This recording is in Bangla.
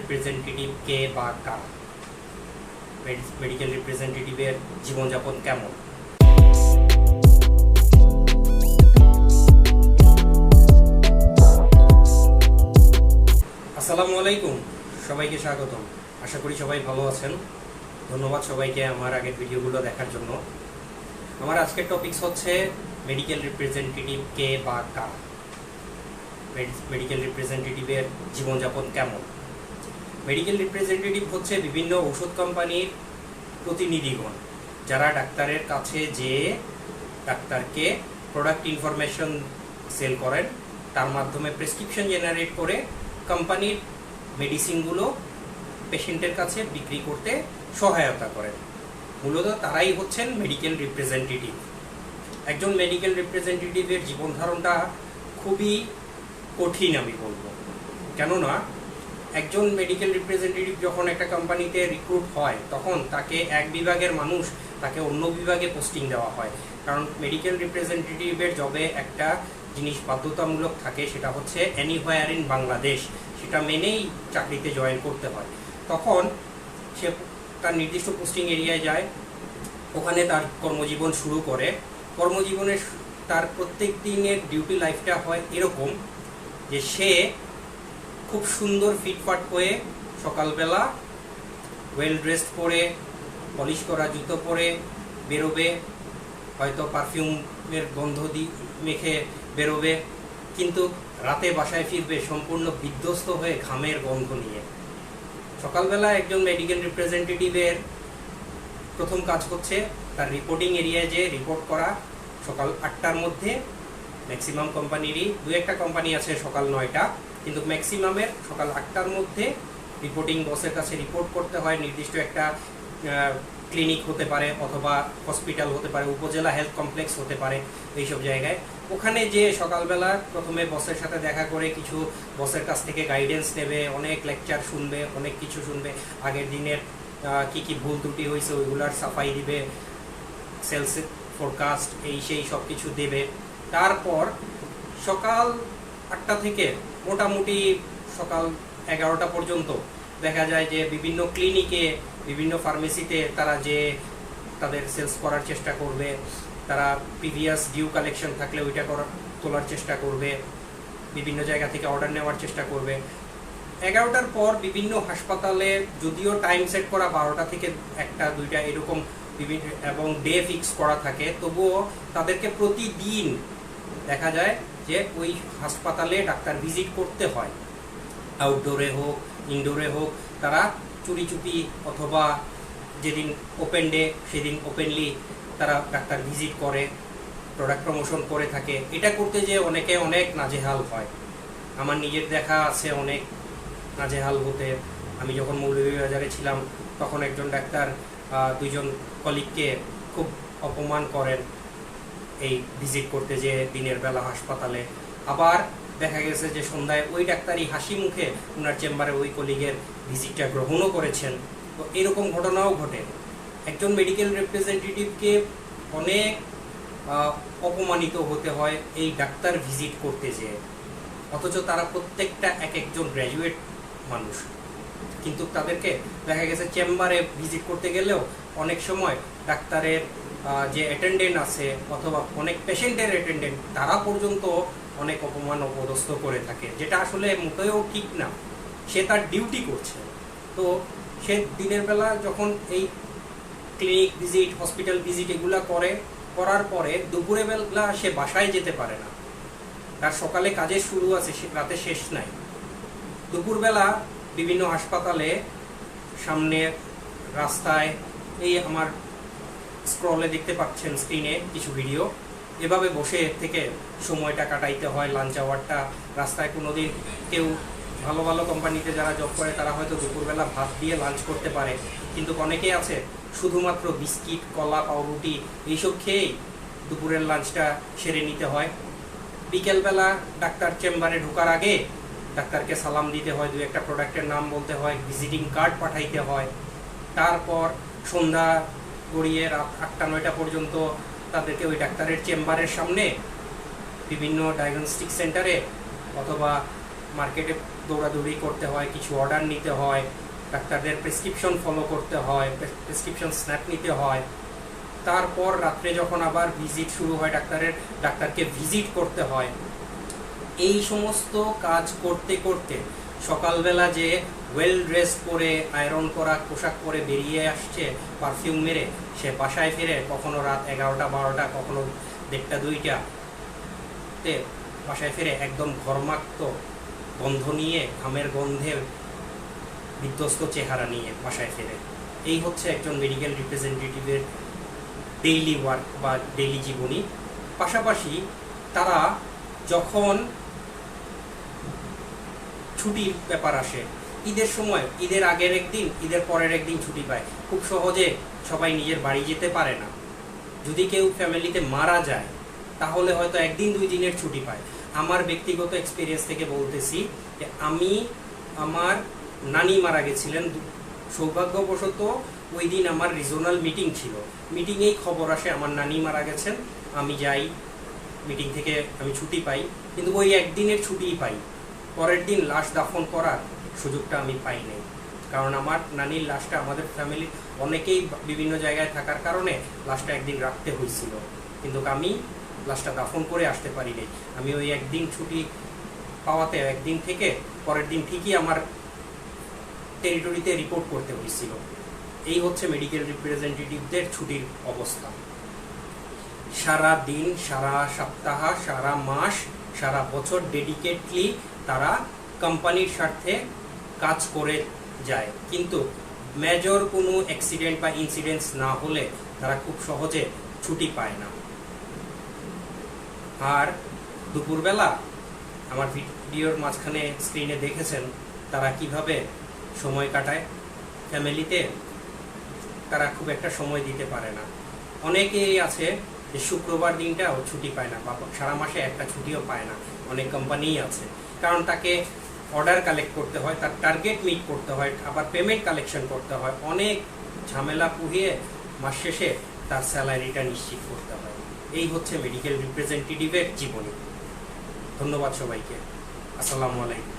রিপ্রেজেন্টেটিভ কে বা কারা, মেডিকেল রিপ্রেজেন্টেটিভের জীবনযাপন কেমন। আসসালামু আলাইকুম, সবাইকে স্বাগতম। আশা করি সবাই ভালো আছেন। ধন্যবাদ সবাইকে আমার আগের ভিডিওগুলো দেখার জন্য। আমার আজকের টপিকস হচ্ছে মেডিকেল রিপ্রেজেন্টেটিভ কে বা কারা, মেডিকেল রিপ্রেজেন্টেটিভের জীবনযাপন কেমন। মেডিকেল রিপ্রেজেন্টেটিভ হচ্ছে বিভিন্ন ওষুধ কোম্পানির প্রতিনিধিগণ, যারা ডাক্তারের কাছে যেয়ে ডাক্তারকে প্রোডাক্ট ইনফরমেশন সেল করেন, তার মাধ্যমে প্রেসক্রিপশন জেনারেট করে কোম্পানির মেডিসিনগুলো পেশেন্টের কাছে বিক্রি করতে সহায়তা করেন। মূলত তারাই হচ্ছেন মেডিকেল রিপ্রেজেন্টেটিভ। একজন মেডিকেল রিপ্রেজেন্টেটিভের জীবনধারণটা খুবই কঠিন আমি বলবো, কেননা একজন মেডিকেল রিপ্রেজেন্টেটিভ যখন একটা কোম্পানিতে রিক্রুট হয় তখন তাকে এক বিভাগের মানুষ তাকে অন্য বিভাগে পোস্টিং দেওয়া হয়। কারণ মেডিকেল রিপ্রেজেন্টেটিভের জবে একটা জিনিস বাধ্যতামূলক থাকে, সেটা হচ্ছে এনিহোয়ার ইন বাংলাদেশ, সেটা মেনেই চাকরিতে জয়েন করতে হয়। তখন সে তার নির্দিষ্ট পোস্টিং এরিয়ায় যায়, ওখানে তার কর্মজীবন শুরু করে। কর্মজীবনের তার প্রত্যেক দিনের ডিউটি লাইফটা হয় এরকম যে সে খুব সুন্দর ফিটফাট হয়ে সকালবেলা ওয়েল ড্রেসড পরে, পলিশ করা জুতো পরে বেরোবে, হয়তো পারফিউমের গন্ধ মেখে বেরোবে, কিন্তু রাতে বাসায় ফিরবে সম্পূর্ণ বিধ্বস্ত হয়ে ঘামের গন্ধ নিয়ে। সকালবেলা একজন মেডিকেল রিপ্রেজেন্টেটিভের প্রথম কাজ হচ্ছে তার রিপোর্টিং এরিয়ায় যে রিপোর্ট করা সকাল 8টার মধ্যে। ম্যাক্সিমাম কোম্পানিরই, দু একটা কোম্পানি আছে সকাল 9টা, কিন্তু ম্যাক্সিমামের সকাল 8টার মধ্যে রিপোর্টিং বসের কাছে রিপোর্ট করতে হয়। নির্দিষ্ট একটা ক্লিনিক হতে পারে, অথবা হসপিটাল হতে পারে, উপজেলা হেলথ কমপ্লেক্স হতে পারে, এইসব জায়গায়। ওখানে যে সকালবেলা প্রথমে বসের সাথে দেখা করে কিছু বসের কাছ থেকে গাইডেন্স নেবে, অনেক লেকচার শুনবে, অনেক কিছু শুনবে, আগের দিনের কি কি ভুল ত্রুটি হয়েছে ওইগুলার সাফাই দিবে, সেলস ফোরকাস্ট এই সেই সব কিছু দেবে। তারপর সকাল 8টা থেকে মোটামুটি সকাল 11টা পর্যন্ত দেখা যায় যে বিভিন্ন ক্লিনিকে, বিভিন্ন ফার্মেসিতে তারা যে তাদের সেলস করার চেষ্টা করবে, তারা প্রিভিয়াস ডিউ কালেকশন থাকলে ওইটা তোলার চেষ্টা করবে, বিভিন্ন জায়গা থেকে অর্ডার নেওয়ার চেষ্টা করবে। 11টার পর বিভিন্ন হাসপাতালে যদিও টাইম সেট করা 12টা থেকে 1টা 2টা এরকম বিভিন্ন এবং ডে ফিক্স করা থাকে, তবুও তাদেরকে প্রতিদিন দেখা যায় যে ওই হাসপাতালে ডাক্তার ভিজিট করতে হয়। আউটডোরে হোক ইনডোরে হোক, তারা চুরি চুপি অথবা যেদিন ওপেন ডে সেদিন ওপেনলি তারা ডাক্তার ভিজিট করে, প্রোডাক্ট প্রমোশন করে থাকে। এটা করতে যে অনেকে অনেক নাজেহাল হয়। আমার নিজের দেখা আছে অনেক নাজেহাল হতে। আমি যখন মৌলভীবাজারে ছিলাম তখন একজন ডাক্তার দুইজন কলিগকে খুব অপমান করেন এই ভিজিট করতে যে দিনের বেলা হাসপাতালে। আবার দেখা গেছে যে সন্ধ্যায় ওই ডাক্তারই হাসি মুখে ওনার চেম্বারে ওই কলিগের ভিজিটটা গ্রহণও করেছেন। তো এরকম ঘটনাও ঘটে। একজন মেডিকেল রিপ্রেজেন্টেটিভকে অনেক অপমানিত হতে হয় এই ডাক্তার ভিজিট করতে যেয়ে, অথচ তারা প্রত্যেকটা এক একজন গ্র্যাজুয়েট মানুষ। কিন্তু তাদেরকে দেখা গেছে চেম্বারে ভিজিট করতে গেলেও অনেক সময় ডাক্তারের যে অ্যাটেন্ডেন্ট আছে অথবা অনেক পেশেন্টের অ্যাটেন্ডেন্ট, তারা পর্যন্ত অনেক অপমান অপদস্থ করে থাকে, যেটা আসলে মোটেও ঠিক না। সে তার ডিউটি করছে। তো সে দিনের বেলা যখন এই ক্লিনিক ভিজিট, হসপিটাল ভিজিট এগুলা করার পরে দুপুরে বেলা সে বাসায় যেতে পারে না। তার সকালে কাজের শুরু আছে, রাতে শেষ নাই। দুপুরবেলা বিভিন্ন হাসপাতালে সামনে রাস্তায়, এই আমার স্ক্রলে দেখতে পাচ্ছেন স্ক্রিনে কিছু ভিডিও, এভাবে বসে থেকে সময়টা কাটাইতে হয়। লাঞ্চ আওয়ারটা রাস্তায় কোনোদিন কেউ ভালো ভালো কোম্পানিতে যারা জব করে তারা হয়তো দুপুরবেলা ভাত দিয়ে লাঞ্চ করতে পারে, কিন্তু অনেকেই আছে শুধুমাত্র বিস্কিট, কলা, পাউরুটি এইসব খেয়েই দুপুরের লাঞ্চটা সেরে নিতে হয়। বিকেলবেলা ডাক্তার চেম্বারে ঢোকার আগে ডাক্তারকে সালাম দিতে হয়, দু একটা প্রোডাক্টের নাম বলতে হয়, ভিজিটিং কার্ড পাঠাইতে হয়। তারপর সন্ধ্যা গড়িয়ে রাত 8টা 9টা পর্যন্ত তাদেরকে ওই ডাক্তারের চেম্বারের সামনে বিভিন্ন ডায়াগনস্টিক সেন্টারে অথবা মার্কেটে দৌড়াদৌড়ি করতে হয়, কিছু অর্ডার নিতে হয়, ডাক্তারদের প্রেসক্রিপশন ফলো করতে হয়, প্রেসক্রিপশন স্ন্যাপ নিতে হয়। তারপর রাত্রে যখন আবার ভিজিট শুরু হয় ডাক্তারকে ভিজিট করতে হয়। এই সমস্ত কাজ করতে করতে সকালবেলা যে ওয়েল ড্রেস করে আয়রন করা পোশাক পরে বেরিয়ে আসছে পারফিউম মেরে, সে বাসায় ফিরে কখনো রাত 11টা 12টা, কখনো 1টা 2টা বাসায় ফিরে একদম ঘর্মাক্ত গন্ধ নিয়ে, ঘামের গন্ধে বিধ্বস্ত চেহারা নিয়ে বাসায় ফেরে। এই হচ্ছে একজন মেডিকেল রিপ্রেজেন্টেটিভের ডেইলি ওয়ার্ক বা ডেইলি জীবনী। পাশাপাশি তারা যখন ছুটির ব্যাপার আসে, ঈদের সময়, ঈদের আগের একদিন, ঈদের পরের একদিন ছুটি পায়, খুব সহজে সবাই নিজের বাড়ি যেতে পারে না। যদি কেউ ফ্যামিলিতে মারা যায় তাহলে হয়তো 1-2 দিনের ছুটি পায়। আমার ব্যক্তিগত এক্সপিরিয়েন্স থেকে বলতেছি যে আমি, আমার নানি মারা গেছিলেন, সৌভাগ্যবশত ওই দিন আমার রিজনাল মিটিং ছিল। মিটিংয়েই খবর আসে আমার নানি মারা গেছেন। আমি যাই, মিটিং থেকে আমি ছুটি পাই, কিন্তু ওই একদিনের ছুটিই পাই। পরের দিন লাশ দাফন করার সুযোগটা আমি পাই নাই, কারণ আমার নানির লাশটা আমাদের ফ্যামিলির অনেকেই বিভিন্ন জায়গায় থাকার কারণে লাশটা একদিন রাখতে হয়েছিল, কিন্তু আমি লাশটা দাফন করে আসতে পারি নাই। আমি ওই একদিন ছুটি পাওয়াতে একদিন থেকে পরের দিন ঠিকই আমার টেরিটরিতে রিপোর্ট করতে হয়েছিল। এই হচ্ছে মেডিকেল রিপ্রেজেন্টেটিভদের ছুটির অবস্থা। সারা দিন, সারা সপ্তাহ, সারা মাস, সারা বছর ডেডিকেটলি তারা কোম্পানির স্বার্থে কাজ করে যায়, কিন্তু মেজর কোনো অ্যাক্সিডেন্ট বা ইনসিডেন্টস না হলে তারা খুব সহজে ছুটি পায় না। আর দুপুরবেলা আমার ভিডিওর মাঝখানে স্ক্রিনে দেখেছেন তারা কিভাবে সময় কাটায় ফ্যামিলিতে। তারা খুব একটা সময় দিতে পারে না। অনেকেই আছে যে শুক্রবার দিনটাও ছুটি পায় না, বা সারা মাসে একটা ছুটিও পায় না। অনেক কোম্পানিই আছে, কারণ তাকে অর্ডার কালেক্ট করতে হয়, তার টার্গেট মিট করতে হয়, আবার পেমেন্ট কালেকশন করতে হয়, অনেক ঝামেলা পুহিয়ে মাস শেষে তার স্যালারিটা নিশ্চিত করতে হয়। এই হচ্ছে মেডিকেল রিপ্রেজেন্টেটিভের জীবনী। ধন্যবাদ সবাইকে। আসসালামু আলাইকুম।